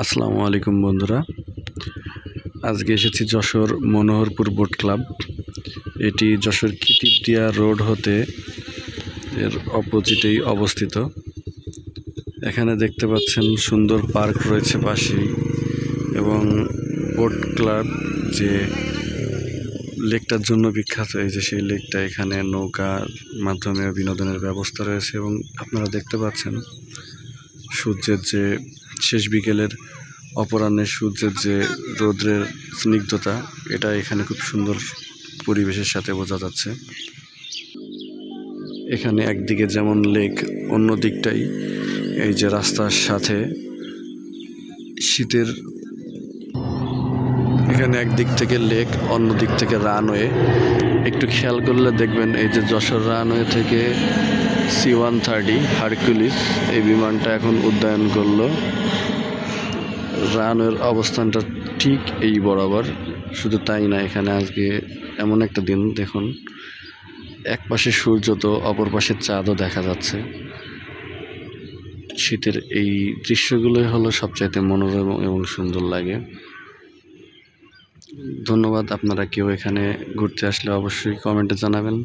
আসসালামু আলাইকুম বন্ধুরা, আজকে এসেছি যশোর মনোহরপুর বোট ক্লাব। এটি যশোর কিতিবদিয়া রোড হতে এর অপোজিটেই অবস্থিত। এখানে দেখতে পাচ্ছেন সুন্দর পার্ক রয়েছে পাশেই, এবং বোট ক্লাব যে লেকটার জন্য বিখ্যাত, এই যে সেই লেকটা, এখানে নৌকার মাধ্যমে বিনোদনের ব্যবস্থা রয়েছে। এবং আপনারা দেখতে পাচ্ছেন সূর্যের যে শেষ বিকেলের অপরাহ্নের সূর্যের যে রৌদ্রের স্নিগ্ধতা, এটা এখানে খুব সুন্দর পরিবেশের সাথে বোঝা যাচ্ছে। এখানে একদিকে যেমন লেক, অন্য দিকটাই এই যে রাস্তার সাথে শীতের, এখানে একদিক থেকে লেক, অন্য দিক থেকে রানওয়ে। একটু খেয়াল করলে দেখবেন এই যে যশোর রানওয়ে থেকে C-130 হারকুলিস এই বিমানটা এখন উড্ডয়ন করলো। রানওয়ের অবস্থানটা ঠিক এই বরাবর। শুধু তাই না, এখানে আজকে এমন একটা দিন, দেখুন এক পাশে সূর্য তো অপর পাশে চাঁদও দেখা যাচ্ছে। শীতের এই দৃশ্যগুলোই হলো সবচাইতে মনোরম এবং সুন্দর লাগে। ধন্যবাদ। আপনারা কেউ এখানে ঘুরতে আসলে অবশ্যই কমেন্টে জানাবেন।